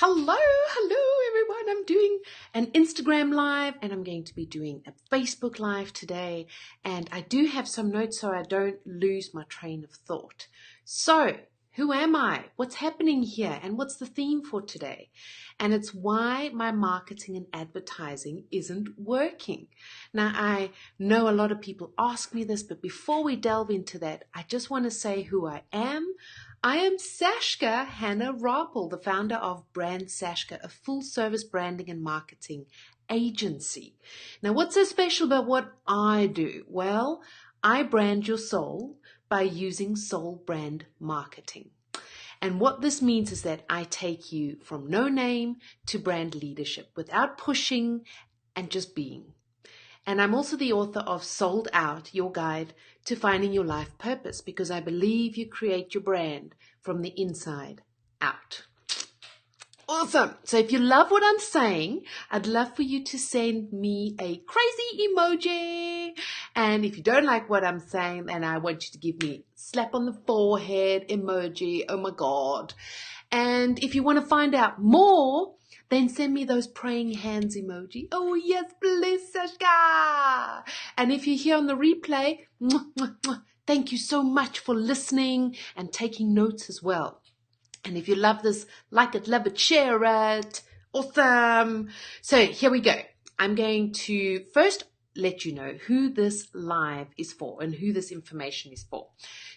Hello everyone. I'm doing an Instagram live and I'm going to be doing a Facebook live today. And I do have some notes so I don't lose my train of thought. So, who am I? What's happening here? And what's the theme for today? And it's why my marketing and advertising isn't working. Now, I know a lot of people ask me this, but before we delve into that, I just want to say who I am. I am Sashka Hannah Rapel, the founder of Brand Sashka, a full-service branding and marketing agency. Now, what's so special about what I do? Well, I brand your soul by using soul brand marketing. And what this means is that I take you from no name to brand leadership without pushing and just being. And I'm also the author of Sold Out, Your Guide to Finding Your Life Purpose, because I believe you create your brand from the inside out. Awesome. So if you love what I'm saying, I'd love for you to send me a crazy emoji. And if you don't like what I'm saying, then I want you to give me slap on the forehead emoji. Oh my God. And if you want to find out more, then send me those praying hands emoji. Oh, yes, please, Sashka. And if you're here on the replay, thank you so much for listening and taking notes as well. And if you love this, like it, love it, share it. Awesome. So here we go. I'm going to first let you know who this live is for and who this information is for.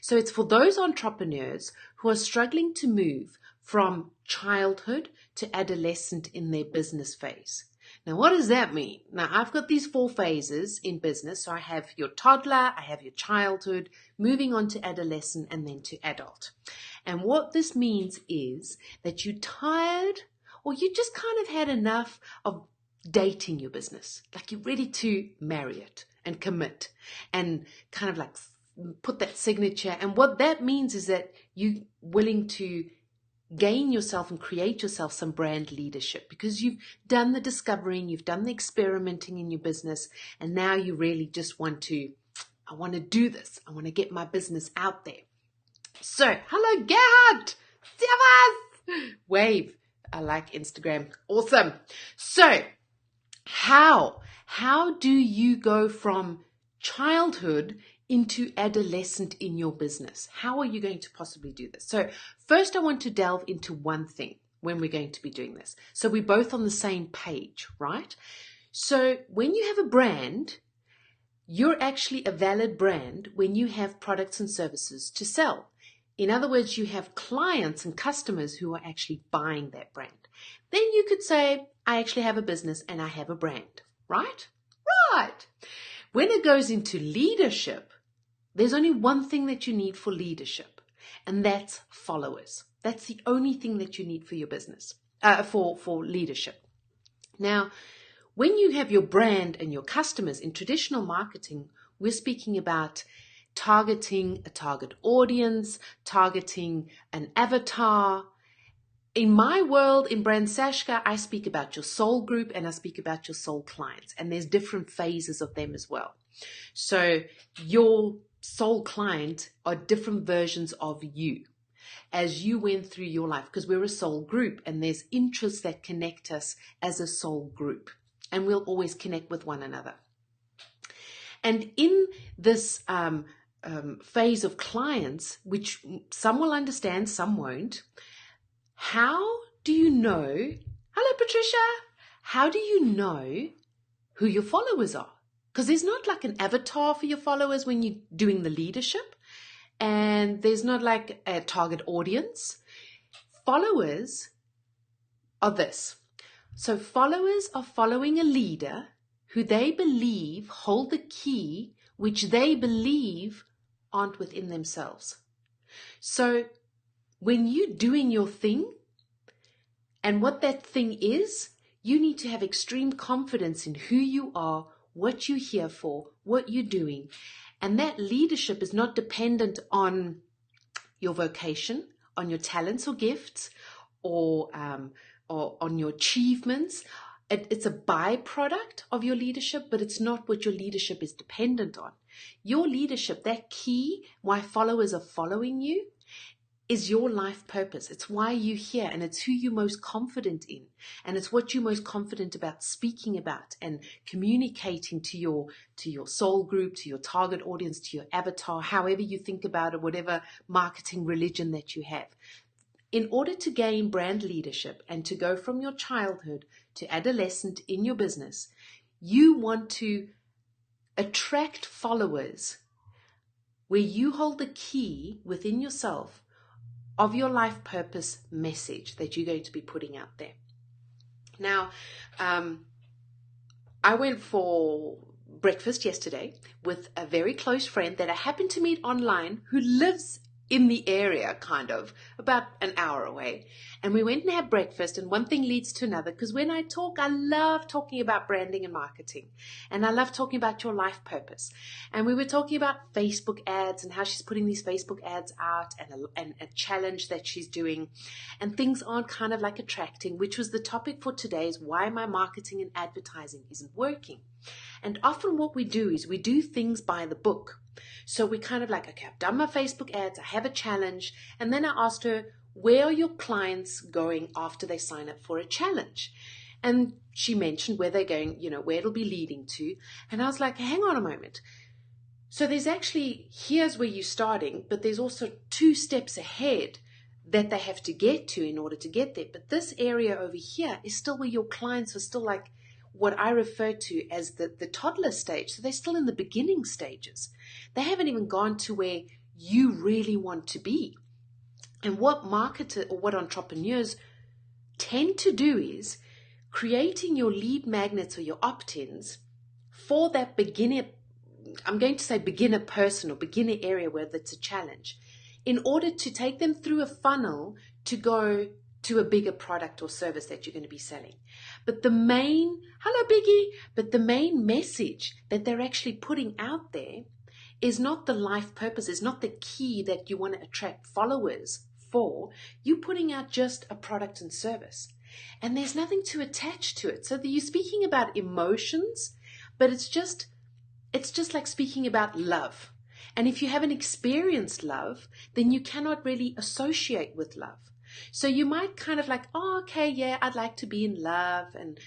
So it's for those entrepreneurs who are struggling to move from childhood to adolescent in their business phase. Now, what does that mean? Now, I've got these 4 phases in business. So I have your toddler, I have your childhood, moving on to adolescent, and then to adult. And what this means is that you're tired or you just kind of had enough of dating your business. Like you're ready to marry it and commit and kind of like put that signature. And what that means is that you're willing to gain yourself and create yourself some brand leadership because you've done the discovering, you've done the experimenting in your business, and now you really just want to, I want to do this. I want to get my business out there. So, hello Gerhard! Servus! Wave. I like Instagram. Awesome. So, how do you go from childhood into adolescent in your business? How are you going to possibly do this? So first I want to delve into one thing when we're going to be doing this. So we're both on the same page, right? So when you have a brand, you're actually a valid brand when you have products and services to sell. In other words, you have clients and customers who are actually buying that brand. Then you could say, I actually have a business and I have a brand, right? Right. When it goes into leadership, there's only one thing that you need for leadership, and that's followers. That's the only thing that you need for your business, for leadership. Now, when you have your brand and your customers in traditional marketing, we're speaking about targeting a target audience, targeting an avatar. In my world, in Brand Sashka, I speak about your soul group and I speak about your soul clients, and there's different phases of them as well. So your soul client are different versions of you as you went through your life, because we're a soul group and there's interests that connect us as a soul group, and we'll always connect with one another. And in this phase of clients, which some will understand, some won't, how do you know, hello Patricia, how do you know who your followers are? Because there's not like an avatar for your followers when you're doing the leadership, and there's not like a target audience. Followers are this. So followers are following a leader who they believe hold the key, which they believe aren't within themselves. So when you're doing your thing and what that thing is, you need to have extreme confidence in who you are, what you're here for, what you're doing. And that leadership is not dependent on your vocation, on your talents or gifts, or on your achievements. It's a byproduct of your leadership, but it's not what your leadership is dependent on. Your leadership, that key, why followers are following you, is your life purpose. It's why you're here, and it's who you're most confident in, and it's what you're most confident about speaking about and communicating to your soul group, to your target audience, to your avatar, however you think about it, whatever marketing religion that you have. In order to gain brand leadership and to go from your childhood to adolescent in your business, you want to attract followers where you hold the key within yourself of your life purpose message that you're going to be putting out there. Now, I went for breakfast yesterday with a very close friend that I happened to meet online who lives in the area, kind of, about an hour away. And we went and had breakfast, and one thing leads to another, because when I talk, I love talking about branding and marketing, and I love talking about your life purpose. And we were talking about Facebook ads and how she's putting these Facebook ads out, and a challenge that she's doing, and things aren't kind of like attracting, which was the topic for today, is why my marketing and advertising isn't working. And often what we do is we do things by the book. So we kind of like, okay, I've done my Facebook ads, I have a challenge. And then I asked her, where are your clients going after they sign up for a challenge? And she mentioned where they're going, where it'll be leading to. And I was like, hang on a moment. So there's actually, here's where you're starting, but there's also 2 steps ahead that they have to get to in order to get there. But this area over here is still where your clients are still like what I refer to as the toddler stage. So they're still in the beginning stages. They haven't even gone to where you really want to be. And what marketers or what entrepreneurs tend to do is creating your lead magnets or your opt-ins for that beginner, I'm going to say beginner person or beginner area where that's a challenge, in order to take them through a funnel to go to a bigger product or service that you're going to be selling. But the main message that they're actually putting out there is not the life purpose, is not the key that you want to attract followers for. You're putting out just a product and service, and there's nothing to attach to it. So you're speaking about emotions, but it's just like speaking about love. And if you haven't experienced love, then you cannot really associate with love. So you might kind of like, oh, okay, yeah, I'd like to be in love. And,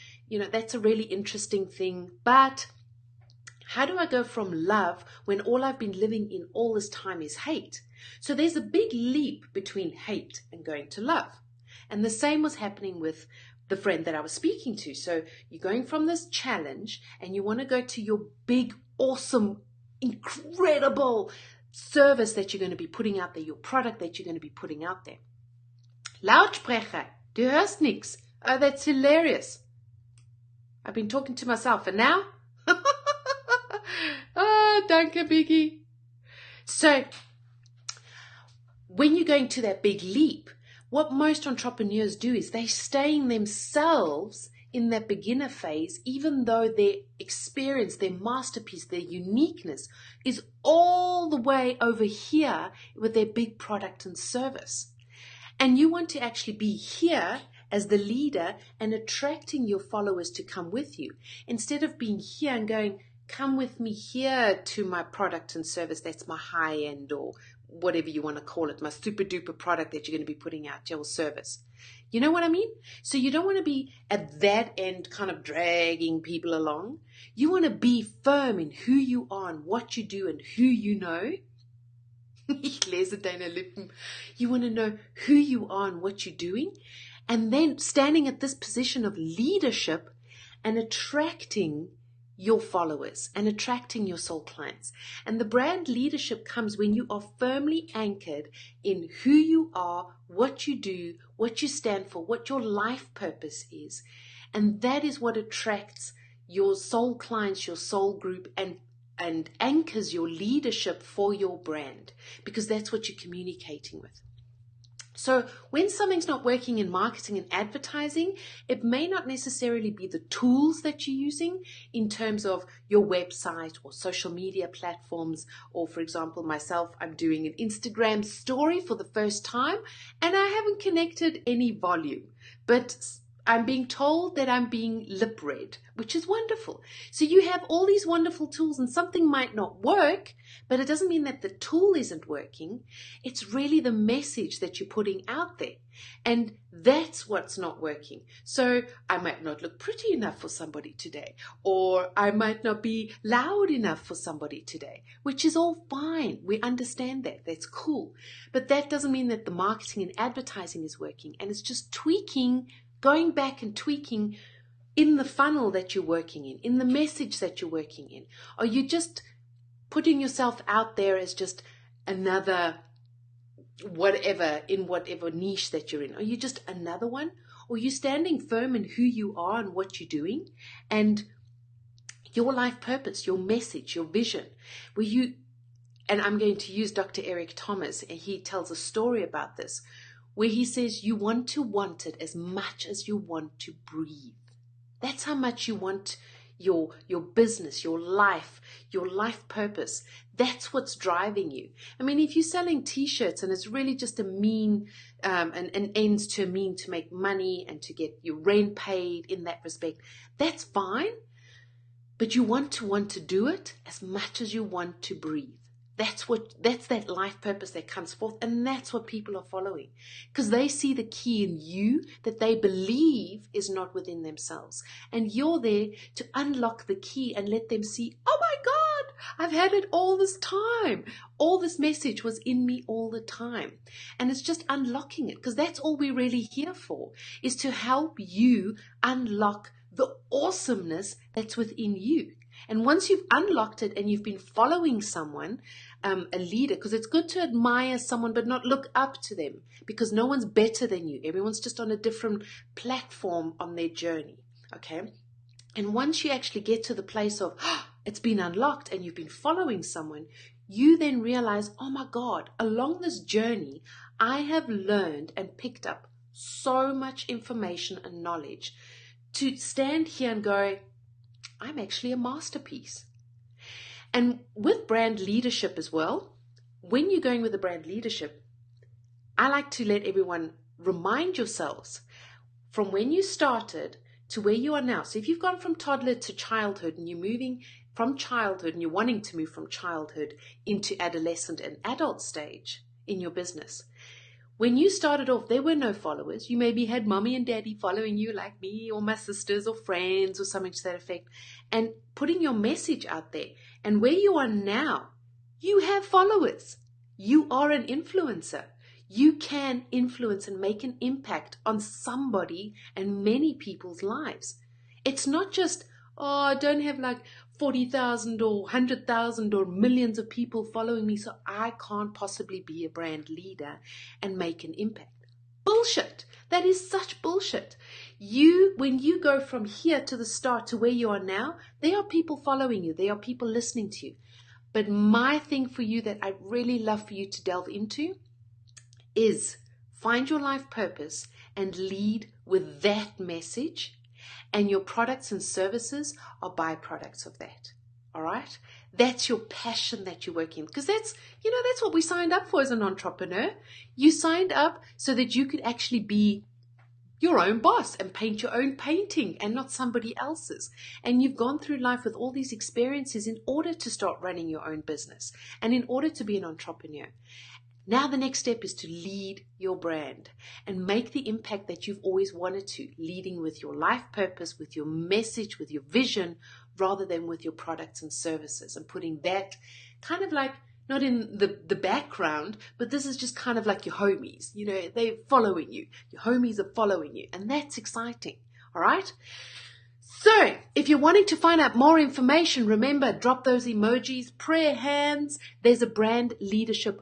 that's a really interesting thing. But how do I go from love when all I've been living in all this time is hate? So there's a big leap between hate and going to love. And the same was happening with the friend that I was speaking to. So you're going from this challenge and you want to go to your big, awesome, incredible service that you're going to be putting out there, your product that you're going to be putting out there. Lautsprecher, du hörst nix. Oh, that's hilarious. I've been talking to myself, and now? Oh, danke, Biggie. So, when you're going to that big leap, what most entrepreneurs do is they stay in themselves in that beginner phase, even though their experience, their masterpiece, their uniqueness is all the way over here with their big product and service. And you want to actually be here as the leader and attracting your followers to come with you, instead of being here and going, come with me here to my product and service that's my high end, or whatever you want to call it, my super duper product that you're going to be putting out, your service. You know what I mean? So you don't want to be at that end kind of dragging people along. You want to be firm in who you are and what you do and who you know. You want to know who you are and what you're doing, and then standing at this position of leadership and attracting your followers and attracting your soul clients. And the brand leadership comes when you are firmly anchored in who you are, what you do, what you stand for, what your life purpose is. And that is what attracts your soul clients, your soul group, and anchors your leadership for your brand, because that's what you're communicating with. So when something's not working in marketing and advertising, it may not necessarily be the tools that you're using in terms of your website or social media platforms, or for example, myself, I'm doing an Instagram story for the first time and I haven't connected any volume, but I'm being told that I'm being lip read, which is wonderful. So you have all these wonderful tools and something might not work, but it doesn't mean that the tool isn't working. It's really the message that you're putting out there. And that's what's not working. So I might not look pretty enough for somebody today, or I might not be loud enough for somebody today, which is all fine. We understand that. That's cool. But that doesn't mean that the marketing and advertising is working. And it's just tweaking, going back and tweaking in the funnel that you're working in the message that you're working in. Are you just putting yourself out there as just another whatever in whatever niche that you're in? Are you just another one? Or are you standing firm in who you are and what you're doing and your life purpose, your message, your vision, where you, and I'm going to use Dr. Eric Thomas, and he tells a story about this, where he says you want it as much as you want to breathe. That's how much you want your business, your life purpose. That's what's driving you. I mean, if you're selling t-shirts and it's really just a mean, an ends to a mean to make money and to get your rent paid in that respect, that's fine. But you want to do it as much as you want to breathe. That's that life purpose that comes forth, and that's what people are following, because they see the key in you that they believe is not within themselves, and you're there to unlock the key and let them see, oh my God, I've had it all this time. All this message was in me all the time, and it's just unlocking it, because that's all we're really here for, is to help you unlock the awesomeness that's within you. And once you've unlocked it and you've been following someone, a leader, because it's good to admire someone but not look up to them, because no one's better than you. Everyone's just on a different platform on their journey, okay? And once you actually get to the place of, it's been unlocked and you've been following someone, you then realize, oh my God, along this journey, I have learned and picked up so much information and knowledge to stand here and go, I'm actually a masterpiece. And with brand leadership as well, when you're going with the brand leadership, I like to let everyone remind yourselves from when you started to where you are now. So if you've gone from toddler to childhood and you're moving from childhood and you're wanting to move from childhood into adolescent and adult stage in your business, when you started off, there were no followers. You maybe had mommy and daddy following you like me, or my sisters or friends or something to that effect, and putting your message out there. And where you are now, you have followers. You are an influencer. You can influence and make an impact on somebody and many people's lives. It's not just, oh, I don't have like 40,000 or 100,000 or millions of people following me, so I can't possibly be a brand leader and make an impact. Bullshit. That is such bullshit. When you go from here to the start to where you are now, there are people following you. There are people listening to you. But my thing for you that I really love for you to delve into is find your life purpose and lead with that message. And your products and services are byproducts of that. All right? That's your passion that you're working, because that's what we signed up for as an entrepreneur. You signed up so that you could actually be your own boss and paint your own painting and not somebody else's. And you've gone through life with all these experiences in order to start running your own business and in order to be an entrepreneur. Now the next step is to lead your brand and make the impact that you've always wanted to, leading with your life purpose, with your message, with your vision, rather than with your products and services, and putting that kind of like not in the background, but this is just kind of like your homies. They're following you. Your homies are following you, and that's exciting. All right? So if you're wanting to find out more information, remember, drop those emojis, prayer hands. There's a brand leadership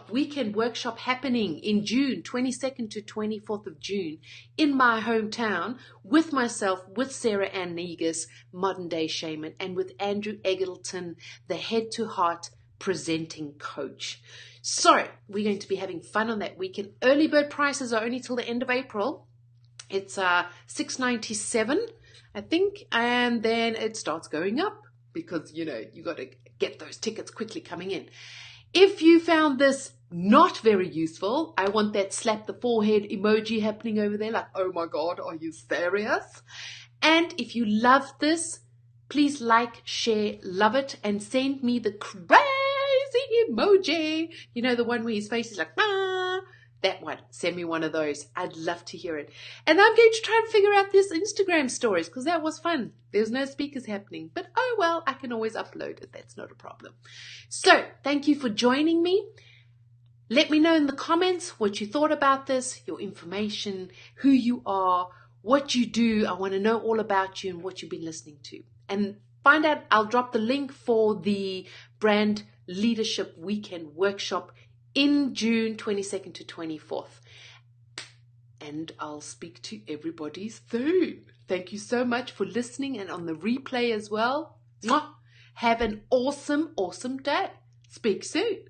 weekend workshop happening in June, 22nd to 24th of June in my hometown with myself, with Sarah Ann Negus, Modern Day Shaman, and with Andrew Eggleton, the Head to Heart presenting coach. So we're going to be having fun on that weekend. Early bird prices are only till the end of April. It's $6.97, I think, and then it starts going up because, you got to get those tickets quickly coming in. If you found this not very useful. I want that slap the forehead emoji happening over there, like, oh my God, are you serious? And if you love this, please like, share, love it, and send me the crazy emoji. You know, the one where his face is like, ah, that one. Send me one of those. I'd love to hear it. And I'm going to try and figure out this Instagram stories, because that was fun. There's no speakers happening, but oh well, I can always upload it. That's not a problem. So thank you for joining me. Let me know in the comments what you thought about this, your information, who you are, what you do. I want to know all about you and what you've been listening to. And find out, I'll drop the link for the Brand Leadership Weekend Workshop in June 22nd to 24th. And I'll speak to everybody soon. Thank you so much for listening, and on the replay as well. Mwah! Have an awesome, awesome day. Speak soon.